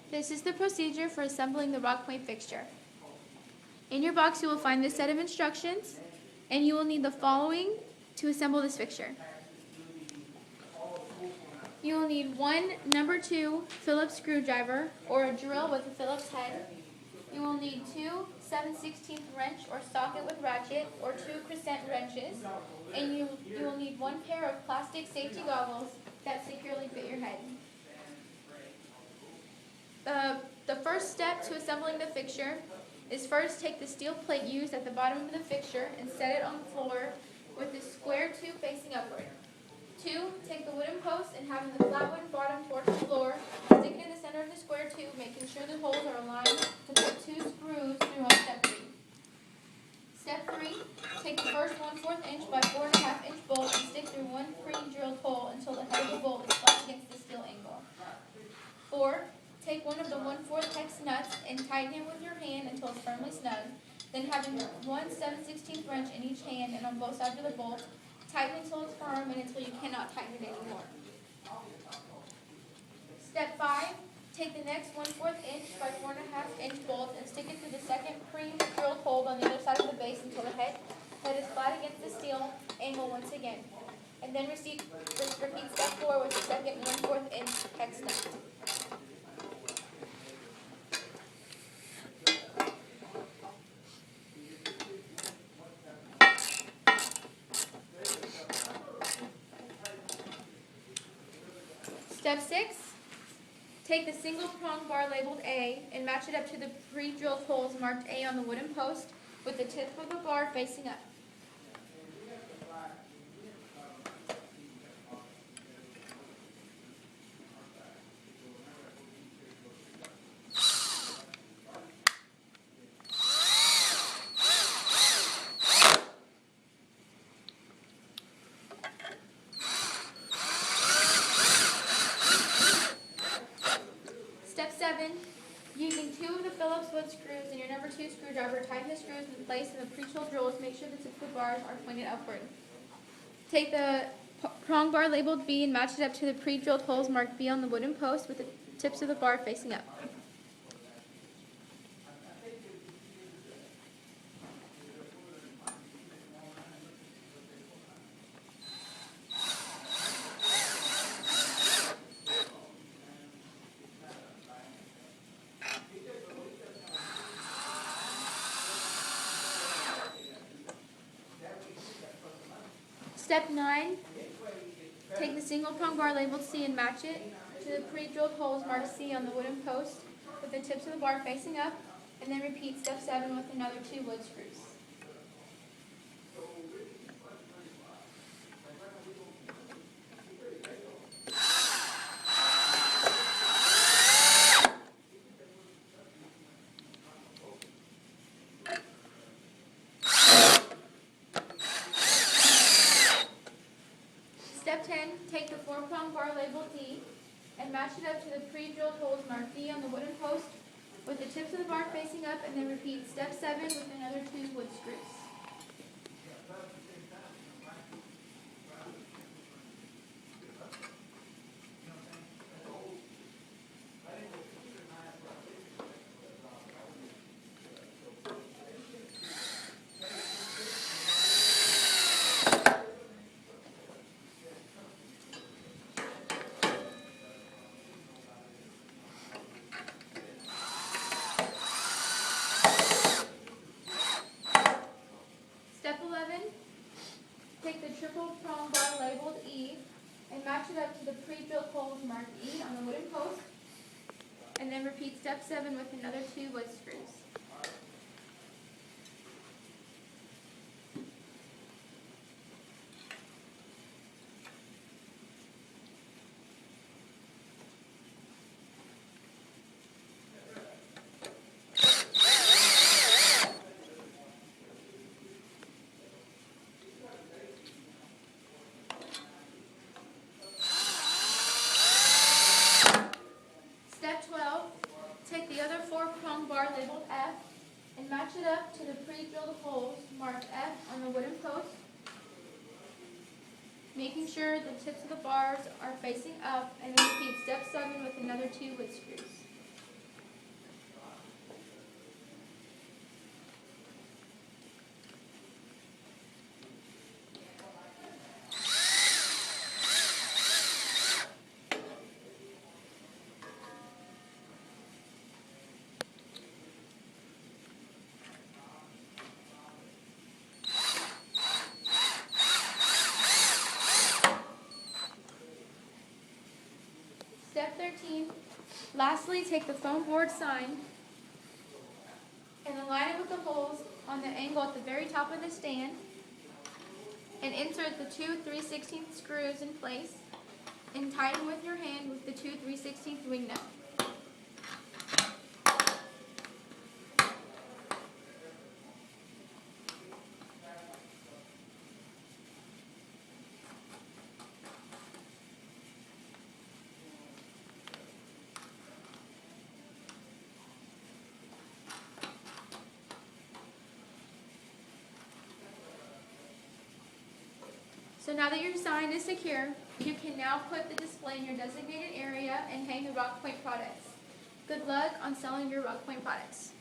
This is the procedure for assembling the rock point fixture. In your box you will find this set of instructions, and you will need the following to assemble this fixture. You will need one number 2 Phillips screwdriver or a drill with a Phillips head. You will need 2 7/16 wrench or socket with ratchet or 2 crescent wrenches, and you will need 1 pair of plastic safety goggles that securely fit your head. The first step to assembling the fixture is first take the steel plate used at the bottom of the fixture and set it on the floor with the square tube facing upward. 2. Take the wooden post and having the flat wooden bottom towards the floor, stick it in the center of the square tube, making sure the holes are aligned to put 2 screws through on step 3. Step 3. Take the first 1/4 inch by 4.5 inch bolt and stick through 1 pre-drilled hole until the head of the bolt is flat against the steel angle. 4. Take one of the 1/4 hex nuts and tighten it with your hand until it's firmly snug. Then having 1 7/16 wrench in each hand and on both sides of the bolt, tighten until it's firm and until you cannot tighten it anymore. Step 5. Take the next 1/4 inch by 4.5 inch bolt and stick it through the second pre-drilled hole on the other side of the base until the head is flat against the steel angle once again. And then repeat step 4 with the second 1/4 inch hex nut. Step 6. Take the single prong bar labeled A and match it up to the pre-drilled holes marked A on the wooden post with the tip of the bar facing up. Step 7. Using 2 of the Phillips wood screws and your number 2 screwdriver, tighten the screws in place in the pre-drilled drills. Make sure the tips of the bars are pointed upward. Take the prong bar labeled B and match it up to the pre-drilled holes marked B on the wooden post with the tips of the bar facing up. Step 9. Take the single prong bar labeled C and match it to the pre-drilled holes marked C on the wooden post with the tips of the bar facing up, and then repeat step 7 with another 2 wood screws. Step 10, take the 4-prong bar labeled D and match it up to the pre-drilled holes marked D on the wooden post with the tips of the bar facing up, and then repeat step 7 with another 2 wood screws. Step 11, take the triple prong bar labeled E and match it up to the pre-drilled holes marked E on the wooden post, and then repeat step 7 with another 2 wood screws. Take the other 4-prong bar labeled F and match it up to the pre-drilled holes marked F on the wooden post, making sure the tips of the bars are facing up, and then repeat step 7 with another 2 wood screws. 13. Lastly, take the foam board sign and align it with the holes on the angle at the very top of the stand, and insert the two 3/16 screws in place and tighten with your hand with the two 3/16 wing nut. So now that your sign is secure, you can now put the display in your designated area and hang the Rock Point products. Good luck on selling your Rock Point products.